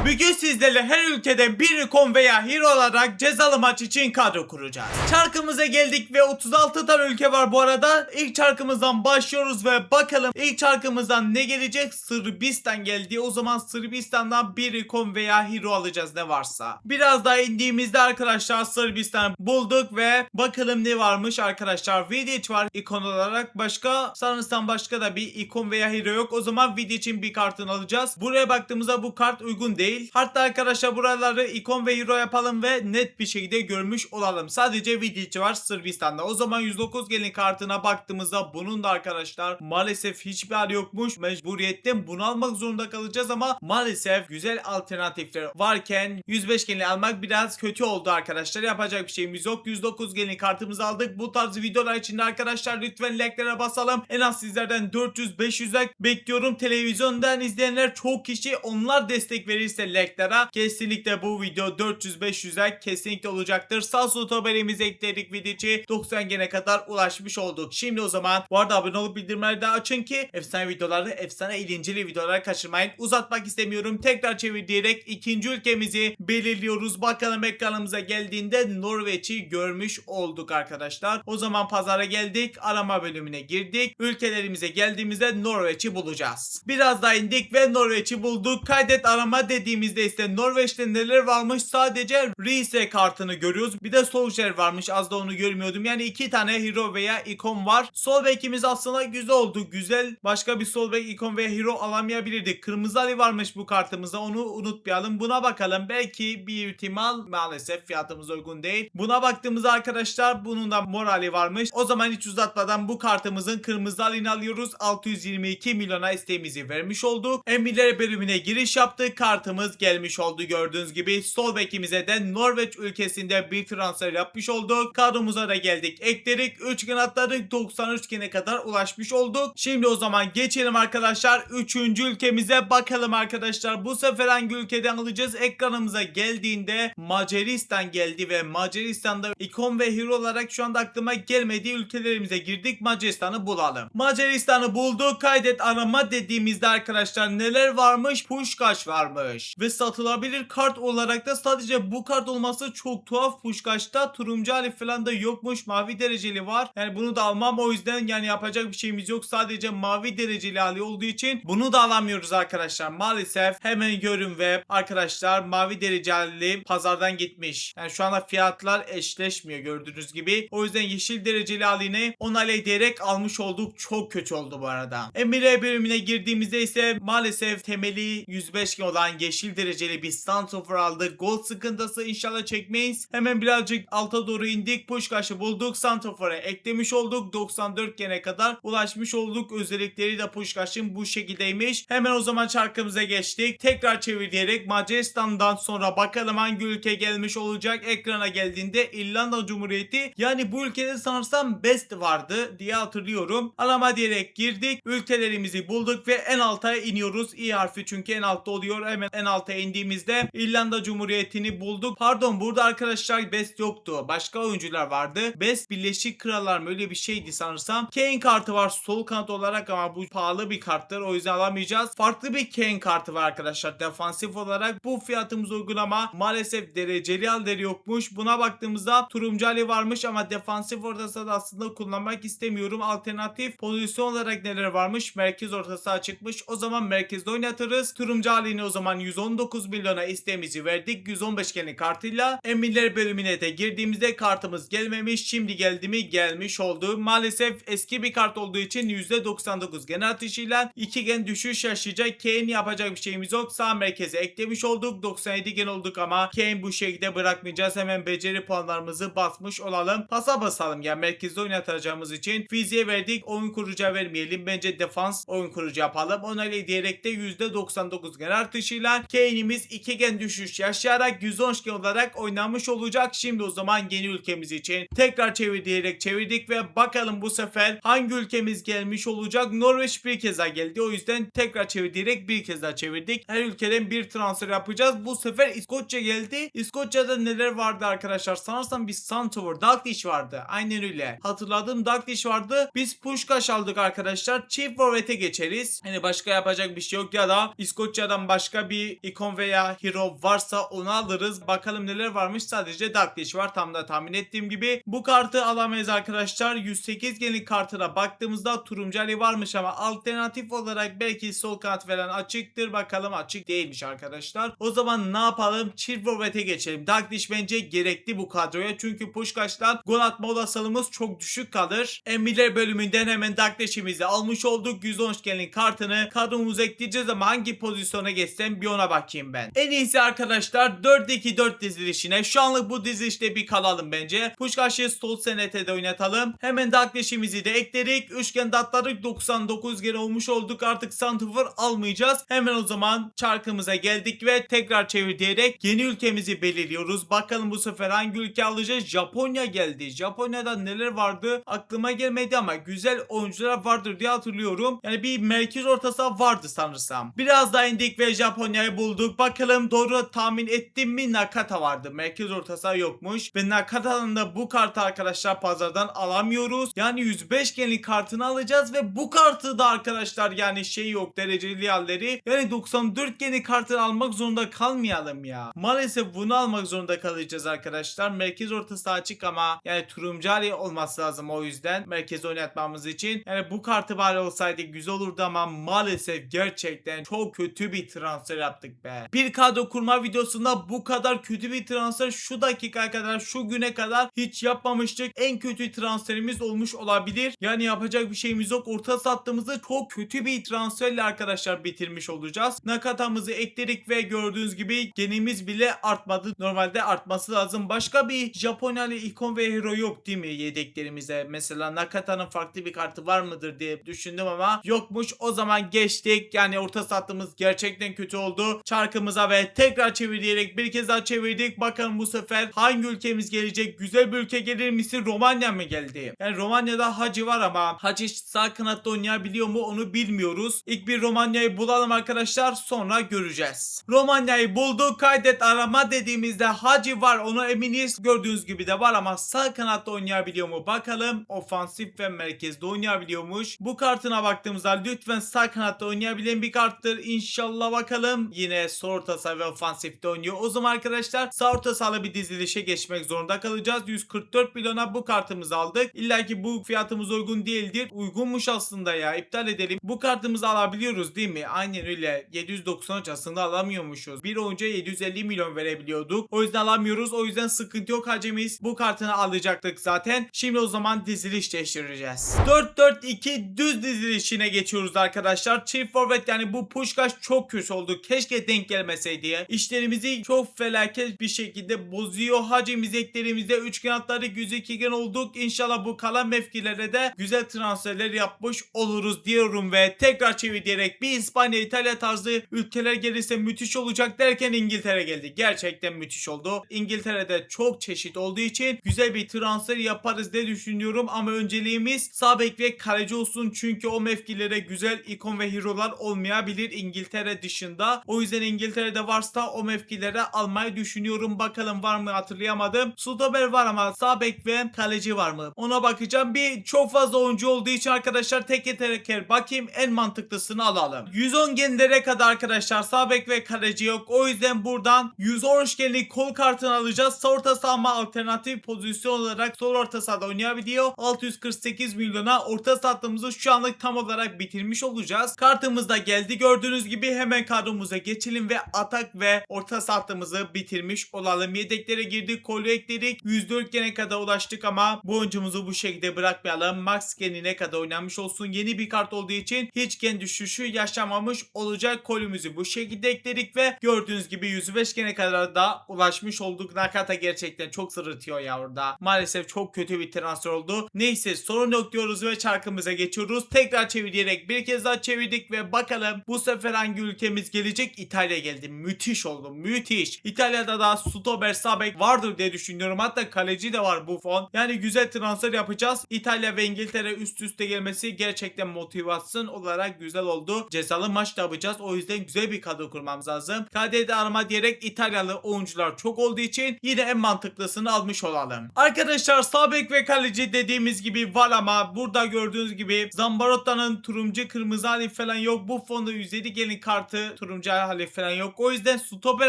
Bugün sizlerle her ülkeden bir ikon veya hero olarak cezalı maç için kadro kuracağız. Çarkımıza geldik ve 36 tane ülke var bu arada. İlk çarkımızdan başlıyoruz ve bakalım ilk çarkımızdan ne gelecek? Sırbistan geldi. O zaman Sırbistan'dan bir ikon veya hero alacağız ne varsa. Biraz daha indiğimizde arkadaşlar Sırbistan bulduk ve bakalım ne varmış arkadaşlar. Vidic var ikon olarak. Başka sanırsam başka da bir ikon veya hero yok. O zaman Vidic'in bir kartını alacağız. Buraya baktığımızda bu kart uygun değil. Hatta arkadaşlar buraları ikon ve hero yapalım ve net bir şekilde görmüş olalım. Sadece Vidic var Sırbistan'da. O zaman 109 gelin kartına baktığımızda bunun da arkadaşlar maalesef hiçbir hali yokmuş. Mecburiyetten bunu almak zorunda kalacağız ama maalesef güzel alternatifler varken 105 gelin almak biraz kötü oldu arkadaşlar. Yapacak bir şeyimiz yok. 109 gelin kartımızı aldık. Bu tarz videolar için de arkadaşlar lütfen like'lara basalım. En az sizlerden 400-500 like bekliyorum. Televizyondan izleyenler çok kişi, onlar destek verirse like'lara kesinlikle bu video 400-500 like kesinlikle olacaktır. Sağ sol haberimizi ekledik, videoya 90 gene kadar ulaşmış olduk. Şimdi o zaman bu arada abone olup bildirimleri de açın ki efsane videoları, efsane eğlenceli videoları kaçırmayın. Uzatmak istemiyorum. Tekrar çevir diyerek ikinci ülkemizi belirliyoruz. Bakalım ekranımıza geldiğinde Norveç'i görmüş olduk arkadaşlar. O zaman pazara geldik. Arama bölümüne girdik. Ülkelerimize geldiğimizde Norveç'i bulacağız. Biraz daha indik ve Norveç'i bulduk. Kaydet arama dediğimizde ise Norveç'te neler varmış? Sadece Riise kartını görüyoruz. Bir de Solskjaer varmış. Az da onu görmüyordum. Yani iki tane hero veya ikon var. Sol bekimiz aslında güzel oldu. Güzel. Başka bir sol bek, ikon veya hero alamayabilirdik. Kırmızı Ali varmış bu kartımızda. Onu unutmayalım. Buna bakalım. Belki bir ihtimal, maalesef fiyatımız uygun değil. Buna baktığımızda arkadaşlar bunun da morali varmış. O zaman hiç uzatmadan bu kartımızın kırmızı halini alıyoruz. 622 milyona isteğimizi vermiş olduk. Emirler bölümüne giriş yaptık. Kartımız gelmiş oldu gördüğünüz gibi. Sol bekimize de Norveç ülkesinde bir transfer yapmış olduk. Kadromuza da geldik. Ekledik. 3 gün atladık. 93 güne kadar ulaşmış olduk. Şimdi o zaman geçelim arkadaşlar. 3. ülkemize bakalım arkadaşlar. Bu sefer hangi ülkeden alacağız? Ekranımıza geldiğinde Macaristan geldi ve Macaristan'da ikon ve hero olarak şu anda aklıma gelmediği ülkelerimize girdik. Macaristan'ı bulalım. Macaristan'ı bulduk. Kaydet arama dediğimizde arkadaşlar neler varmış? Pushkaş varmış. Ve satılabilir kart olarak da sadece bu kart olması çok tuhaf. Pushkaş'ta turuncu hali falan da yokmuş. Mavi dereceli var. Yani bunu da almam, o yüzden yani yapacak bir şeyimiz yok. Sadece mavi dereceli hali olduğu için bunu da alamıyoruz arkadaşlar. Maalesef hemen görün ve arkadaşlar mavi dereceli pazardan gitmiş. Yani şu anda fiyatlar eşleşmiyor gördüğünüz gibi. O yüzden yeşil dereceli halini onay diyerek almış olduk. Çok kötü oldu bu arada. Emre bölümüne girdiğimizde ise maalesef temeli 105 olan yeşil dereceli bir santrafor aldık. Gol sıkıntısı inşallah çekmeyiz. Hemen birazcık alta doğru indik. Pushkaş'ı bulduk. Santrafor'a eklemiş olduk. 94 gene kadar ulaşmış olduk. Özellikleri de Pushkaş'ın bu şekildeymiş. Hemen o zaman çarkımıza geçtik. Tekrar çevir diyerek Macaristan'dan sonra bakalım hangi ülke gelmiş olacak. Ekrana geldiğinde İrlanda Cumhuriyeti, yani bu ülkede sanırsam Best vardı diye hatırlıyorum. Arama diyerek girdik. Ülkelerimizi bulduk ve en alta iniyoruz. İ harfi çünkü en altta oluyor. Hemen en alta indiğimizde İrlanda Cumhuriyeti'ni bulduk. Pardon, burada arkadaşlar Best yoktu. Başka oyuncular vardı. Best Birleşik Krallar mı, öyle bir şeydi sanırsam. Kane kartı var sol kanat olarak ama bu pahalı bir karttır. O yüzden alamayacağız. Farklı bir Kane kartı var arkadaşlar. Defansif olarak bu fiyatımız uygulama. Maalesef dereceli halleri yokmuş. Buna baktığımızda turuncu hali varmış ama defansif ortası da aslında kullanmak istemiyorum. Alternatif pozisyon olarak neler varmış? Merkez ortası açıkmış. O zaman merkezde oynatırız. Turuncu halini o zaman 119 milyona isteğimizi verdik. 115 gelin kartıyla. Emirler bölümüne de girdiğimizde kartımız gelmemiş. Şimdi geldi mi? Gelmiş oldu. Maalesef eski bir kart olduğu için %99 gen atışıyla 2 gen düşüş yaşayacak. Kane yapacak bir şeyimiz yok. Sağ merkeze eklemiş olduk. 97 gen olduk ama Kane bu şekilde bırakmayacağız. Hemen beceri puanlarımızı basmış olalım. Pasa basalım ya, merkezde oynatacağımız için. Fiziğe verdik. Oyun kurucuya vermeyelim. Bence defans oyun kurucu yapalım. Onayla diyerek de %99 gen artışıyla Kane'imiz 2 gen düşüş yaşayarak 110 gen olarak oynamış olacak. Şimdi o zaman yeni ülkemiz için tekrar çevir diyerek çevirdik ve bakalım bu sefer hangi ülkemiz gelmiş olacak. Norveç bir kez daha geldi. O yüzden tekrar çevir diyerek bir kez daha çevirdik. Her ülkeden bir transfer yapacağız. Bu sefer İskoçya geldi. İskoçya'da neler vardı arkadaşlar? Sanırsam bir Santover, Dalglish vardı. Aynen öyle. Hatırladığım Dalglish vardı. Biz Pushkaş aldık arkadaşlar. Çift forvete geçeriz. Hani başka yapacak bir şey yok ya da İskoçya'dan başka bir bir ikon veya hero varsa onu alırız. Bakalım neler varmış. Sadece Darkdish var. Tam da tahmin ettiğim gibi. Bu kartı alamayız arkadaşlar. 108 genlik kartına baktığımızda Turumcali varmış ama alternatif olarak belki sol kanat falan açıktır. Bakalım açık değilmiş arkadaşlar. O zaman ne yapalım? Çift forvete geçelim. Darkdish bence gerekli bu kadroya. Çünkü Puskas'tan gol atma olasılığımız çok düşük kalır. Emirler bölümünden hemen Darkdish'imizi almış olduk. 110 genlik kartını kadromuza ekleyeceğiz ama hangi pozisyona geçsem bir ona bakayım ben. En iyisi arkadaşlar 4-2-4 dizilişine. Şu anlık bu dizilişte bir kalalım bence. Puskas'ı sol senetede oynatalım. Hemen Darkdish'imizi de ekledik. Üçgen datladık. 99 geri olmuş olduk. Artık santifor almayacağız. Hemen o zaman çarkımıza geldik ve tekrar çevir diyerek yeni ülkemizi belirliyoruz. Bakalım bu sefer hangi ülke alacağız? Japonya geldi. Japonya'da neler vardı? Aklıma gelmedi ama güzel oyuncular vardır diye hatırlıyorum. Yani bir merkez orta saha vardı sanırsam. Biraz daha indik ve Japonya'yı bulduk. Bakalım doğru tahmin ettim mi? Nakata vardı. Merkez orta saha yokmuş. Ve Nakata'nın da bu kartı arkadaşlar pazardan alamıyoruz. Yani 105 genlik kartını alacağız ve bu kartı da arkadaşlar yani şey yok, dereceli yerleri. Yani 94 genlik kartını almak zorunda kalmayalım ya. Maalesef bunu almak zorunda kalacağız arkadaşlar. Merkez orta saha açık ama yani Turumcali olması lazım, o yüzden merkez oynatmamız için. Yani bu kartı bari olsaydı güzel olurdu ama maalesef gerçekten çok kötü bir transfer yaptık be. Bir kadro kurma videosunda bu kadar kötü bir transfer şu dakika kadar, şu güne kadar hiç yapmamıştık. En kötü transferimiz olmuş olabilir. Yani yapacak bir şeyimiz yok. Orta sattığımızda çok kötü bir transferle arkadaşlar bitirmiş olacağız. Nakata'mızı ekledik ve gördüğünüz gibi genimiz bile artmadı. Normalde artması lazım. Başka bir Japonyalı ikon ve hero yok değil mi yedeklerimize? Mesela Nakata'nın farklı bir kartı var mıdır diye düşündüm ama yokmuş. O zaman geçtik. Yani orta sattığımız gerçekten kötü oldu. Çarkımıza ve tekrar çevir diyerek bir kez daha çevirdik. Bakalım bu sefer hangi ülkemiz gelecek? Güzel bir ülke gelir misin? Romanya mı geldi? Yani Romanya'da Hacı var ama Hacı sağ kanatta oynayabiliyor mu onu bilmiyoruz. İlk bir Romanya'yı bulalım arkadaşlar, sonra göreceğiz. Romanya'yı bulduk. Kaydet arama dediğimizde Hacı var, ona eminiz. Gördüğünüz gibi de var ama sağ kanatta oynayabiliyor mu? Bakalım. Ofansif ve merkezde oynayabiliyormuş. Bu kartına baktığımızda lütfen sağ kanatta oynayabilen bir karttır. İnşallah bakalım. Yine sol orta saha ve ofansifte oynuyor. O zaman arkadaşlar sağ orta sahalı bir dizilişe geçmek zorunda kalacağız. 144 milyona bu kartımızı aldık. İlla ki bu fiyatımız uygun değildir. Uygunmuş aslında ya. İptal edelim. Bu kartımızı alabiliyoruz değil mi? Aynen öyle. 793 aslında alamıyormuşuz. Bir oyuncuya 750 milyon verebiliyorduk. O yüzden alamıyoruz. O yüzden sıkıntı yok hacimiz. Bu kartını alacaktık zaten. Şimdi o zaman diziliş değiştireceğiz. 4-4-2 düz dizilişine geçiyoruz arkadaşlar. Çift forvet, yani bu Puskás çok kötü oldu. Keşke denk gelmeseydi ya. İşlerimizi çok felaket bir şekilde bozuyor. Hacimiz eklerimizde 3 gen atladık. 102 gen olduk. İnşallah bu kalan mevkilere de güzel transferler yapmış oluruz diyorum ve tekrar çevir diyerek bir İspanya, İtalya tarzı ülkeler gelirse müthiş olacak derken İngiltere geldi. Gerçekten müthiş oldu. İngiltere'de çok çeşit olduğu için güzel bir transfer yaparız diye düşünüyorum ama önceliğimiz sağ bek ve kaleci olsun çünkü o mevkilere güzel ikon ve hero'lar olmayabilir İngiltere dışında. O yüzden İngiltere'de varsa o mevkilere almayı düşünüyorum. Bakalım var mı, hatırlayamadım. Stoper var ama sağ bek ve kaleci var mı? Ona bakacağım. Bir çok fazla oyuncu olduğu için arkadaşlar teker teker bakayım, en mantıklısını alalım. 110 genlere kadar arkadaşlar sağ bek ve kaleci yok. O yüzden buradan 110 genlik kol kartını alacağız. Sağ orta saha ama alternatif pozisyon olarak sol orta sahada oynayabiliyor. 648 milyona orta sahamızı şu anlık tam olarak bitirmiş olacağız. Kartımız da geldi. Gördüğünüz gibi hemen kadromuza geçelim ve atak ve orta sahamızı bitirmiş olalım. Yedeklere girdik, kolu ekledik. 104 gene kadar ulaştık ama bu oyuncumuzu bu şekilde bırakmayalım. Max genine kadar oynanmış olsun. Yeni bir kart olduğu için hiç gen düşüşü yaşamamış olacak. Kolümüzü bu şekilde ekledik ve gördüğünüz gibi 105 gene kadar da ulaşmış olduk. Nakata gerçekten çok sırıtıyor ya orada. Maalesef çok kötü bir transfer oldu. Neyse, sorun yok diyoruz ve çarkımıza geçiyoruz. Tekrar çevirerek bir kez daha çevirdik ve bakalım bu sefer hangi ülkemiz gelecek? İtalya geldi. Müthiş oldu. Müthiş. İtalya'da da stoper, sağ bek vardır diye düşünüyorum. Hatta kaleci de var Buffon. Yani güzel transfer yapacağız. İtalya ve İngiltere üst üste gelmesi gerçekten motivasyon olarak güzel oldu. Cezalı maç da yapacağız. O yüzden güzel bir kadro kurmamız lazım. KD'de arama diyerek İtalyalı oyuncular çok olduğu için yine en mantıklısını almış olalım. Arkadaşlar sağ bek ve kaleci dediğimiz gibi var ama burada gördüğünüz gibi Zambarotta'nın turuncu kırmızı hali falan yok. Bu fonda 107 gelin kartı turuncu Salih falan yok. O yüzden stoper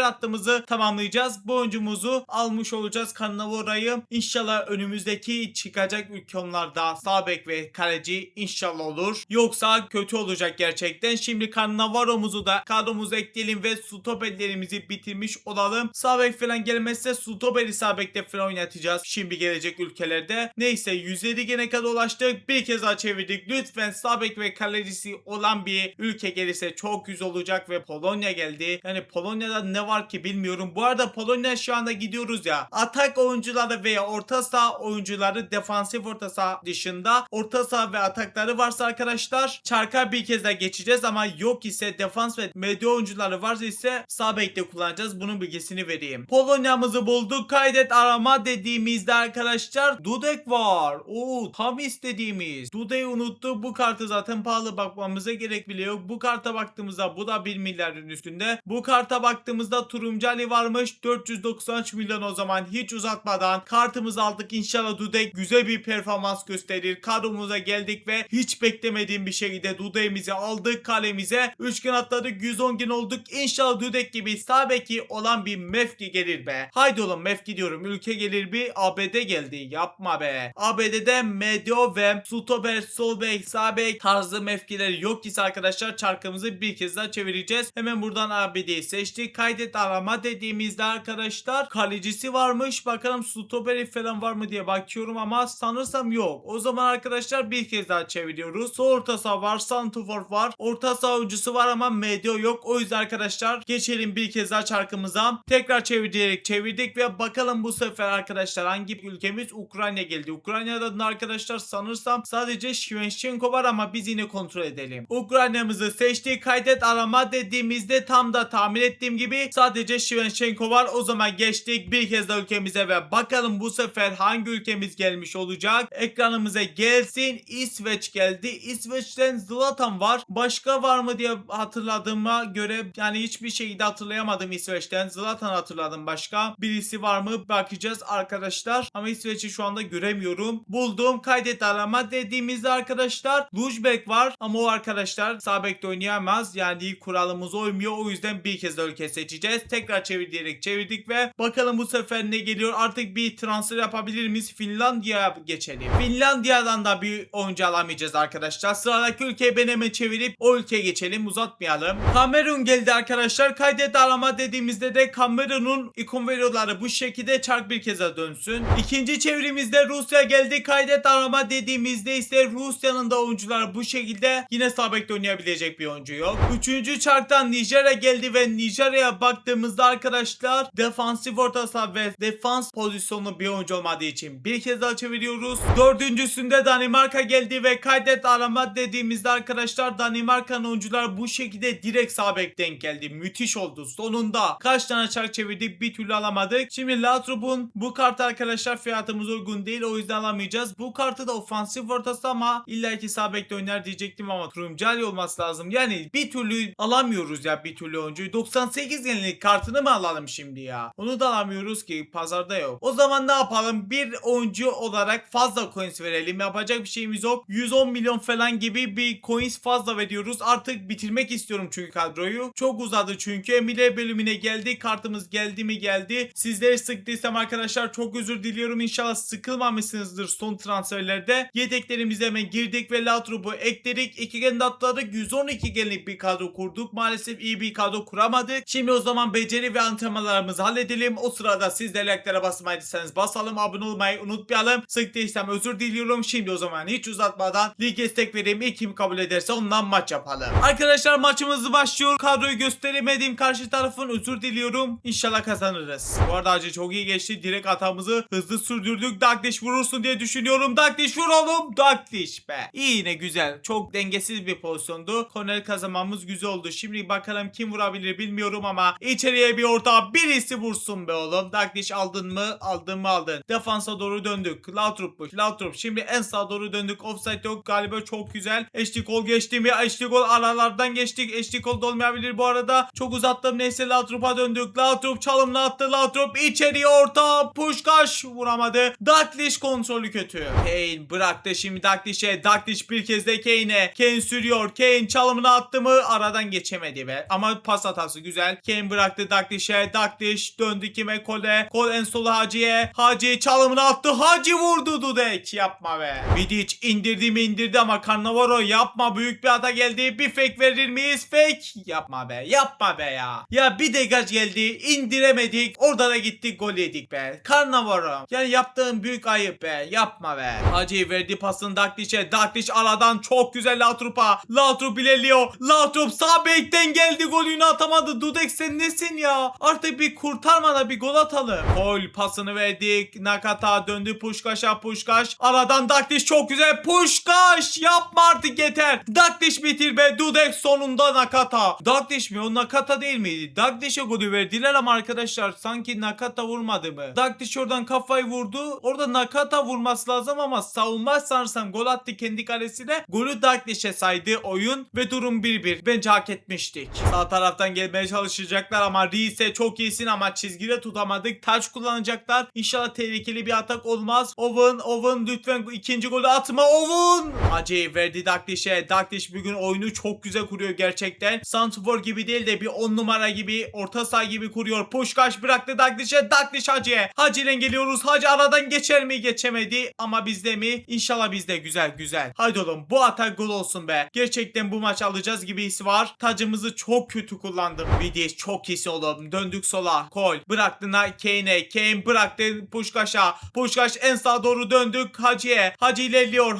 hattımızı tamamlayacağız. Bu oyuncumuzu almış olacağız. Cannavaro'yu. İnşallah önümüzdeki çıkacak ülkelerden sağ bek ve kaleci inşallah olur. Yoksa kötü olacak gerçekten. Şimdi Cannavaro'muzu da kadromuza ekleyelim ve stoperlerimizi bitirmiş olalım. Sağ bek falan gelmezse stoperi sağ bekte falan oynatacağız. Şimdi gelecek ülkelerde. Neyse 107 gene kadar ulaştık. Bir kez daha çevirdik. Lütfen sağ bek ve kalecisi olan bir ülke gelirse çok güzel olacak ve Polonya geldi. Yani Polonya'da ne var ki bilmiyorum. Bu arada Polonya şu anda gidiyoruz ya. Atak oyuncuları veya orta saha oyuncuları defansif orta saha dışında orta saha ve atakları varsa arkadaşlar çarka bir kez daha geçeceğiz ama yok ise defans ve medya oyuncuları varsa ise sağ bekte kullanacağız. Bunun bilgisini vereyim. Polonya'mızı bulduk. Kaydet arama dediğimizde arkadaşlar Dudek var. Oo tam istediğimiz. Dudek'i unuttuk. Bu kartı zaten pahalı, bakmamıza gerek bile yok. Bu karta baktığımızda bu da 1 milyarın üstünde. Bu karta baktığımızda Turumcali varmış. 493 milyon o zaman hiç uzatmadan kartımızı aldık. İnşallah Dudek güzel bir performans gösterir. Kadromuza geldik ve hiç beklemediğim bir şekilde Dudek'imizi aldık kalemize. 3 gün atladık, 110 gün olduk. İnşallah Dudek gibi sağ beki olan bir mevki gelir be. Haydi oğlum mevki diyorum. Ülke gelir bir ABD geldi. Yapma be. ABD'de medyo ve stoper, sol bek, sağ bek tarzı mevkileri yok ise arkadaşlar çarkımızı bir kez daha çevireceğiz. Hemen buradan ABD'yi seçtik. Kaydet arama dediğimizde arkadaşlar kalecisi varmış. Bakalım stoperi falan var mı diye bakıyorum ama sanırsam yok. O zaman arkadaşlar bir kez daha çeviriyoruz. Sol orta saha var, santrfor var. Orta saha oyuncusu var ama medyo yok. O yüzden arkadaşlar geçelim bir kez daha çarkımıza. Tekrar çevirdik ve bakalım bu sefer arkadaşlar hangi ülkemiz? Ukrayna geldi. Ukrayna'dan da arkadaşlar sanırsam sadece Shevchenko var ama biz yine kontrol edelim. Ukrayna'mızı seçtik. Kaydet arama dediğimizde tam da tahmin ettiğim gibi sadece Shevchenko var. O zaman geçtik bir kez daha ülkemize ve bakalım bu sefer hangi ülkemiz gelmiş olacak? Ekranımıza gelsin. İsveç geldi. İsveç'ten Zlatan var. Başka var mı diye hatırladığıma göre yani hiçbir şeyi de hatırlayamadım İsveç'ten. Zlatan hatırladım, başka birisi var mı bakacağız arkadaşlar. Ama İsveç'i şu anda göremiyorum. Buldum. Kaydet arama dediğimizde arkadaşlar Lujbek var ama o arkadaşlar sağ bekte oynayamaz. Yani kuralımız uymuyor. O yüzden bir kez de ülke seçeceğiz. Tekrar çevirdik ve bakalım bu sefer ne geliyor. Artık bir transfer yapabilir miyiz? Finlandiya'ya geçelim. Finlandiya'dan da bir oyuncu alamayacağız arkadaşlar. Sıradaki ülkeyi ben hemen çevirip o ülkeye geçelim. Uzatmayalım. Kamerun geldi arkadaşlar. Kaydet arama dediğimizde de Kamerun'un ikon veriyorları bu şekilde çark bir kez daha dönsün. İkinci çevrimizde Rusya geldi. Kaydet arama dediğimizde ise Rusya'nın da oyuncuları bu şekilde yine sağ bekte oynayabilecek bir oyuncu yok. Üçüncü çarktan Nijerya geldi ve Nijerya'ya baktığımızda arkadaşlar defansif orta saha ve defans pozisyonlu bir oyuncu olmadığı için bir kez daha çeviriyoruz. Dördüncüsünde Danimarka geldi ve kaydet arama dediğimizde arkadaşlar Danimarka'nın oyuncular bu şekilde direkt sağ bek denk geldi. Müthiş oldu. Sonunda kaç tane çark çevirdik bir türlü alamadık. Şimdi Latrup'un bu kartı arkadaşlar fiyatımız uygun değil, o yüzden alamayacağız. Bu kartı da ofansif ortası ama illaki sağ bekte oynar diyecektim ama Turumcali olması lazım. Yani bir türlü alamıyoruz ya, bir türlü oyuncuyu. 98 yenilik kartını mı alalım şimdi ya? Onu da alamıyoruz ki, pazarda yok. O zaman ne yapalım? Bir oyuncu olarak fazla coins verelim. Yapacak bir şeyimiz yok. 110 milyon falan gibi bir coins fazla veriyoruz. Artık bitirmek istiyorum çünkü kadroyu. Çok uzadı çünkü. Emile bölümüne geldi. Kartımız geldi mi geldi. Sizleri sıktıysam arkadaşlar çok özür diliyorum. İnşallah sıkılmamışsınızdır son transferlerde. Yedeklerimize hemen girdik ve Latrup'u ekledik. 2 gen atladık. 112 genlik bir kadro kurduk. Maalesef iyi bir kadro kuramadık. Şimdi o zaman beceri ve antrenmanlarımızı halledelim. O sırada siz de like'lara basmaydıysanız basalım. Abone olmayı unutmayalım. Sıktıysam özür diliyorum. Şimdi o zaman hiç uzatmadan lig destek vereyim. İlk kim kabul ederse ondan maç yapalım. Arkadaşlar maçımız başlıyor. Kadroyu gösteremediğim karşı tarafın özür diliyorum. İnşallah kazanırız. Bu arada acı çok iyi geçti. Direkt atağımızı hızlı sürdürdük. Dakliş vurursun diye düşünüyorum. Dakliş vur oğlum. Dakliş be. İyi, yine güzel. Çok dengesiz bir pozisyondu. Korner kazanmamız güzel oldu. Şimdi bakalım kim vurabilir bilmiyorum ama içeriye bir orta birisi vursun be oğlum. Dakliş aldın mı? Aldın mı aldın. Defansa doğru döndük. Lautrup'muş. Lautrup. Şimdi en sağa doğru döndük. Offside yok galiba, çok güzel. Eşlik gol geçti mi? Eşlik gol aralardan geçtik. Eşlik gol da olmayabilir bu arada. Çok uzattım. Neyse Lautrup'a döndük. Lautrop çalımla attı. Lautrop içeriye orta. Puşkaş vuramadı. Dakliş kontrolü kötü. Kane bıraktı şimdi Dakliş'e. Dakliş bir kez de Kane'e. Kane sürüyor. Kane çalımını attı mı? Aradan geçemedi be. güzel. Ama pas hatası güzel. Kane bıraktı Dakliş'e. Dakliş döndü kime? Kole. Kol en solu Hacı'ye. Hacı çalımını attı. Hacı vurdu Dudek. Yapma be. Vidic indirdi ama Cannavaro yapma. Büyük bir hata geldi. Bir fake verir miyiz? Fake. Yapma be. Yapma be ya. Ya bir degaj geldi. İndiremedik. Orada da gittik gol yedik be. Cannavaro. Yani yaptığın büyük ayıp be. Yapma be. Hacı verdi pasını Dakliş'e. Dakliş aradan çok güzel Lautrup'a. Lautrup ilerliyor. Lautrup sağ bekten geldi. Golünü atamadı. Dudek sen nesin ya? Artık bir kurtarma da bir gol atalım. Gol pasını verdik. Nakata döndü Puşkaş'a. Puşkaş. Aradan Dakliş çok güzel. Puşkaş yapma artık yeter. Dakliş bitir be. Dudek sonunda Nakata. Dakliş mi? O Nakata değil miydi? Dakliş'e golü verdiler ama arkadaşlar sanki Nakata vurmadı mı? Dakliş oradan kafayı vurdu. Orada Nakata vurması lazım ama savunma sanırsam gol attı kendi kalesine. Golü Dakliş'e saydı oyun ve durum 1-1. Bence hak etmiştik. Sağ taraftan gelmeye çalışacaklar ama Rize çok iyisin ama çizgide tutamadık. Taç kullanacaklar. İnşallah tehlikeli bir atak olmaz. Owen lütfen ikinci golü atma Owen. Hacı verdi Dakliş'e. Dakliş bugün oyunu çok güzel kuruyor gerçekten. Santrfor gibi değil de bir 10 numara gibi orta saha gibi kuruyor. Puşkaş bıraktı Dakliş'e. Dakliş Hacı'ya. Hacı ile geliyoruz. Hacı aradan geçer mi? Geçemedi ama bizde mi? İnşallah bizde. Güzel. Haydi oğlum bu atak gol olsun be. Gerçekten bu maç alacağız gibi his var. Tacımızı çok kötü kullandım. Vidic çok iyisi oğlum. Döndük sola. Kol. Bıraktı Kane'e. Kane bıraktı Puşkaş'a. Puşkaş en sağa doğru döndük Hacı'ya. Hacı ilerliyor.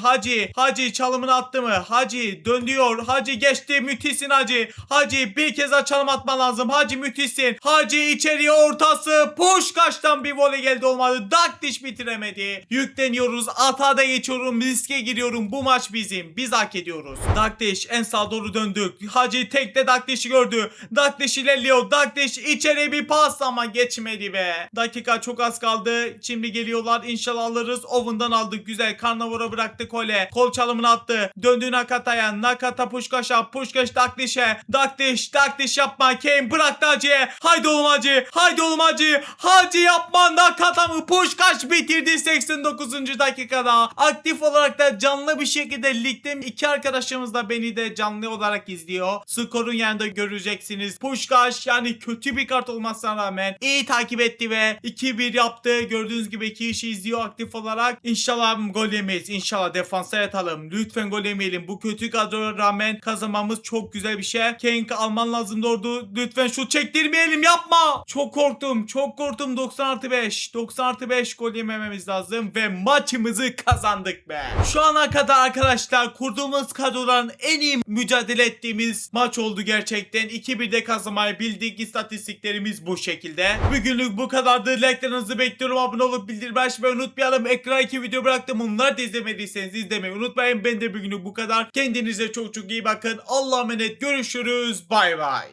Hacı çalımını attı mı? Hacı dönüyor. Hacı geçti. Müthişsin Hacı. Hacı bir kez daha çalım atman lazım. Hacı müthişsin. Hacı içeriye ortası. Puşkaş'tan bir voley geldi olmadı. Dakliş bitiremedi. Yükleniyoruz. Atada geçiyorum. Riske giriyorum. Bu maç bizim. Biz hak ediyoruz. Dakliş en sağa doğru döndük. Hacı tekte Dakliş'i gördü. Dakliş ilerliyor. Dakliş içeri bir pas ama geçmedi be. Dakika çok az kaldı. Şimdi geliyorlar. İnşallah alırız. Owen'dan aldık. Güzel. Cannavaro bıraktı Kole. Kol çalımını attı. Döndü Nakata'ya. Nakata Puşkaş'a. Puşkaş Dakliş'e. Dakliş yapma. Kane bıraktı Hacı'ya. Haydi oğlum Hacı. Hacı yapma. Nakata mı? Puşkaş bitirdi 89. dakikada. Aktif olarak da canlı bir şekilde ligde iki arkadaşımız da beni de canlı olarak izliyor. Skorun yanında göreceksiniz. Puşkaş yani kötü bir kart olmasına rağmen iyi takip etti ve 2-1 yaptı. Gördüğünüz gibi 2 kişi izliyor aktif olarak. İnşallah gol yemeyiz. İnşallah defansa yatalım. Lütfen gol yemeyelim. Bu kötü kadroya rağmen kazanmamız çok güzel bir şey. Kane alman lazım doğru. Lütfen şut çektirmeyelim. Yapma. Çok korktum. 90+5 gol yemememiz lazım ve maçımızı kazandık be. Şu ana kadar arkadaşlar kurduğumuz kadroların en iyi mücadele ettiğimiz maç oldu gerçekten. 2-1'de kazanmayı bildik. İstatistiklerimiz bu şekilde. Bugünlük bu kadardı. Like'larınızı bekliyorum. Abone olup bildirim açmayı unutmayalım. Ekrana 2 video bıraktım. Onları da izlemediyseniz izlemeyi unutmayın. Ben de bugünlük bu kadar. Kendinize çok iyi bakın. Allah'a emanet. Görüşürüz. Bay bay.